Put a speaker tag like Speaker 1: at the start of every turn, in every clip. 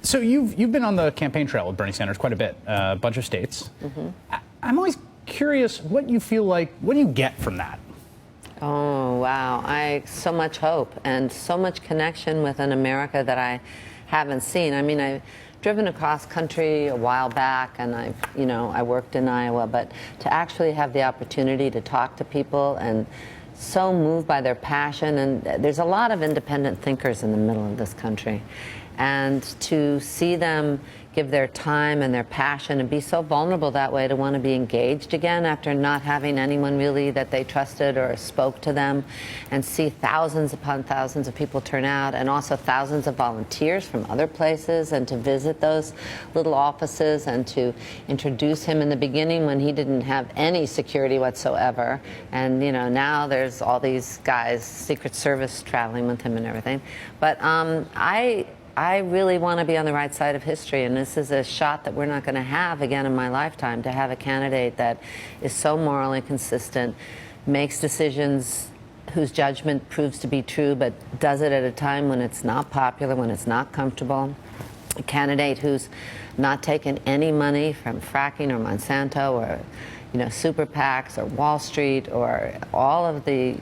Speaker 1: So you've been on the campaign trail with Bernie Sanders quite a bit, a bunch of states. I'm always curious what you feel like. What do you get from that?
Speaker 2: Oh, wow. So much hope and so much connection with an America that I haven't seen. I mean, I've driven across country a while back, and I worked in Iowa, but to actually have the opportunity to talk to people and so moved by their passion, and there's a lot of independent thinkers in the middle of this country. And to see them give their time and their passion and be so vulnerable that way, to want to be engaged again after not having anyone really that they trusted or spoke to them, and see thousands upon thousands of people turn out, and also thousands of volunteers from other places, and to visit those little offices and to introduce him in the beginning when he didn't have any security whatsoever. And now there's all these guys, Secret Service, traveling with him and everything. But I really want to be on the right side of history, and this is a shot that we're not going to have again in my lifetime, to have a candidate that is so morally consistent, makes decisions whose judgment proves to be true, but does it at a time when it's not popular, when it's not comfortable. A candidate who's not taken any money from fracking or Monsanto or super PACs or Wall Street or all of the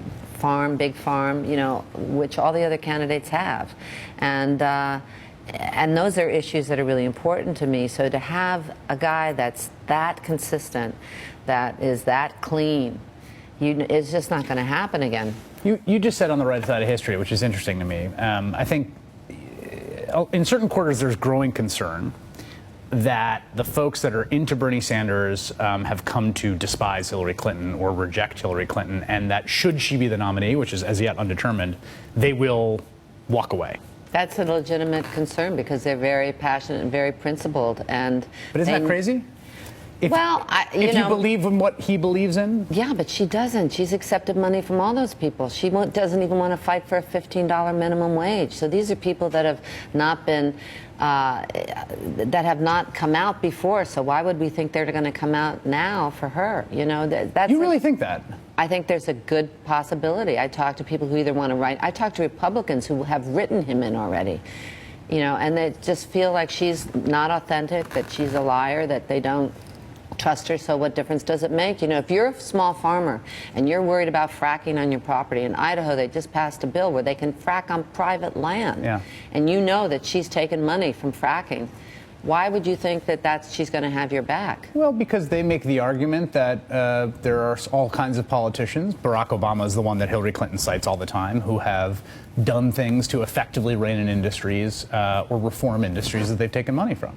Speaker 2: big farm, which all the other candidates have. And those are issues that are really important to me. So to have a guy that's that consistent, that is that clean, it's just not going to happen again.
Speaker 1: You just said on the right side of history, which is interesting to me. I think in certain quarters there's growing concern that the folks that are into Bernie Sanders have come to despise Hillary Clinton or reject Hillary Clinton, and that should she be the nominee, which is as yet undetermined, they will walk away.
Speaker 2: That's a legitimate concern, because they're very passionate and very principled. But
Speaker 1: isn't that crazy? If you believe in what he believes in?
Speaker 2: Yeah, but she doesn't. She's accepted money from all those people. She doesn't even want to fight for a $15 minimum wage. So these are people that have not been, that have not come out before. So why would we think they're going to come out now for her? That's
Speaker 1: You really think that?
Speaker 2: I think there's a good possibility. I talk to people who either want to write. I talk to Republicans who have written him in already. And they just feel like she's not authentic, that she's a liar, that they don't trust her. So what difference does it make? If you're a small farmer and you're worried about fracking on your property, in Idaho they just passed a bill where they can frack on private land, and that she's taken money from fracking. Why would you think that she's going to have your back?
Speaker 1: Well, because they make the argument that there are all kinds of politicians, Barack Obama is the one that Hillary Clinton cites all the time, who have done things to effectively rein in industries or reform industries that they've taken money from.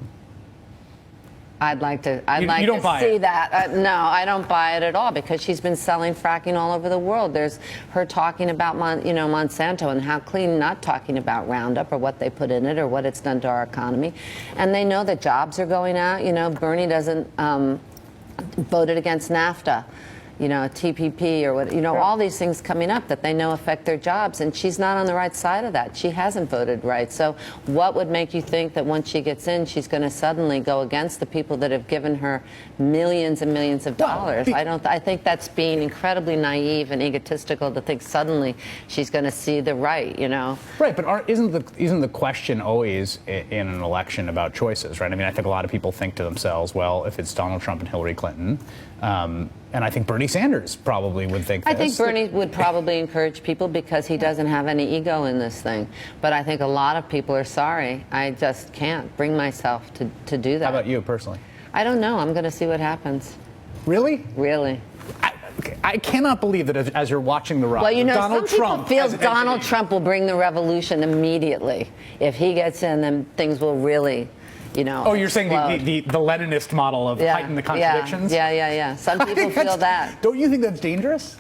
Speaker 2: I'd like to
Speaker 1: see
Speaker 2: that. No, I don't buy it at all, because she's been selling fracking all over the world. There's her talking about Monsanto and how clean, not talking about Roundup or what they put in it or what it's done to our economy. And they know that jobs are going out. Bernie doesn't voted against NAFTA. TPP or what, all these things coming up that they know affect their jobs, and she's not on the right side of that. She hasn't voted right. So what would make you think that once she gets in, she's going to suddenly go against the people that have given her millions and millions of dollars? I think that's being incredibly naive and egotistical to think suddenly she's going to see the right,
Speaker 1: Right, but isn't the question always in an election about choices, right? I mean, I think a lot of people think to themselves, well, if it's Donald Trump and Hillary Clinton, and I think Bernie Sanders probably would think this.
Speaker 2: I think Bernie would probably encourage people because he doesn't have any ego in this thing. But I think a lot of people are sorry. I just can't bring myself to do that.
Speaker 1: How about you personally?
Speaker 2: I don't know. I'm going to see what happens.
Speaker 1: Really?
Speaker 2: Really.
Speaker 1: I cannot believe that as you're watching the rise,
Speaker 2: well,
Speaker 1: Donald
Speaker 2: some
Speaker 1: Trump
Speaker 2: people feel Donald Trump will bring the revolution immediately. If he gets in, then things will really...
Speaker 1: Oh, you're saying the Leninist model of heighten the contradictions?
Speaker 2: Yeah. Some people feel that.
Speaker 1: Don't you think that's dangerous?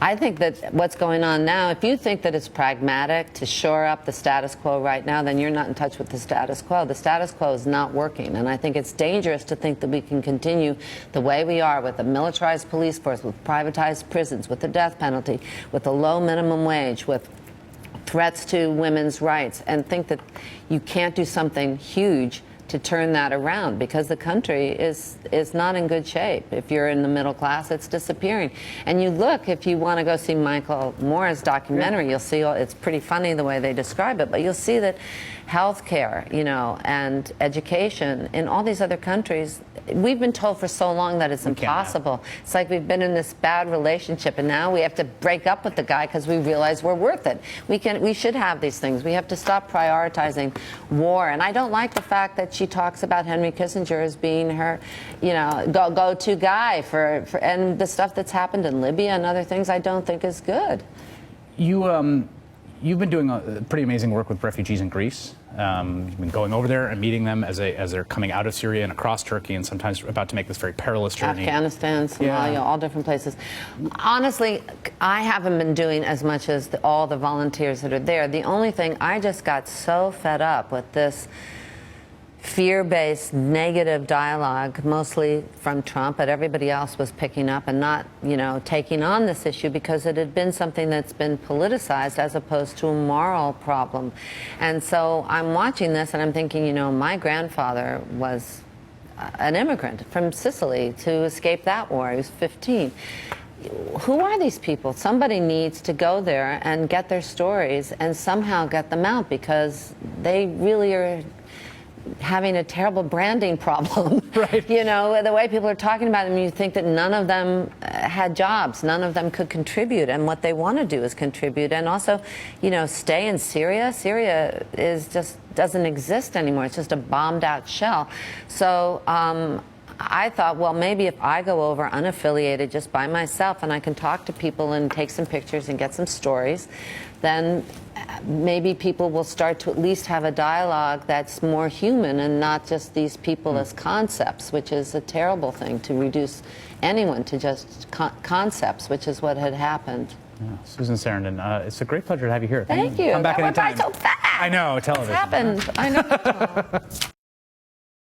Speaker 2: I think that what's going on now, if you think that it's pragmatic to shore up the status quo right now, then you're not in touch with the status quo. The status quo is not working, and I think it's dangerous to think that we can continue the way we are with a militarized police force, with privatized prisons, with the death penalty, with a low minimum wage, with threats to women's rights, and think that you can't do something huge to turn that around, because the country is not in good shape. If you're in the middle class, it's disappearing. And you look, if you want to go see Michael Moore's documentary, you'll see it's pretty funny the way they describe it, but you'll see that healthcare, you know, and education. In all these other countries, we've been told for so long that it's impossible. It's like we've been in this bad relationship, and now we have to break up with the guy because we realize we're worth it. We should have these things. We have to stop prioritizing war. And I don't like the fact that she talks about Henry Kissinger as being her, you know, go-to guy for and the stuff that's happened in Libya and other things I don't think is good.
Speaker 1: You've been doing pretty amazing work with refugees in Greece. You've been going over there and meeting them as they're coming out of Syria and across Turkey, and sometimes about to make this very perilous journey.
Speaker 2: Afghanistan, Somalia, all different places. Honestly, I haven't been doing as much as all the volunteers that are there. The only thing, I just got so fed up with this fear-based negative dialogue, mostly from Trump, but everybody else was picking up and not, you know, taking on this issue because it had been something that's been politicized as opposed to a moral problem. And so I'm watching this and I'm thinking, you know, my grandfather was an immigrant from Sicily to escape that war. He was 15. Who are these people? Somebody needs to go there and get their stories and somehow get them out, because they really are having a terrible branding problem.
Speaker 1: Right.
Speaker 2: You know, the way people are talking about them, you think that none of them had jobs, none of them could contribute, and what they want to do is contribute. And also, you know, stay in Syria. Syria doesn't exist anymore. It's just a bombed out shell. So I thought, well, maybe if I go over unaffiliated just by myself and I can talk to people and take some pictures and get some stories, then maybe people will start to at least have a dialogue that's more human and not just these people as concepts, which is a terrible thing, to reduce anyone to just concepts, which is what had happened.
Speaker 1: Yeah. Susan Sarandon, it's a great pleasure to have you here.
Speaker 2: Thank you.
Speaker 1: Come back anytime.
Speaker 2: That went by so fast.
Speaker 1: I know, television.
Speaker 2: It's happened. I know.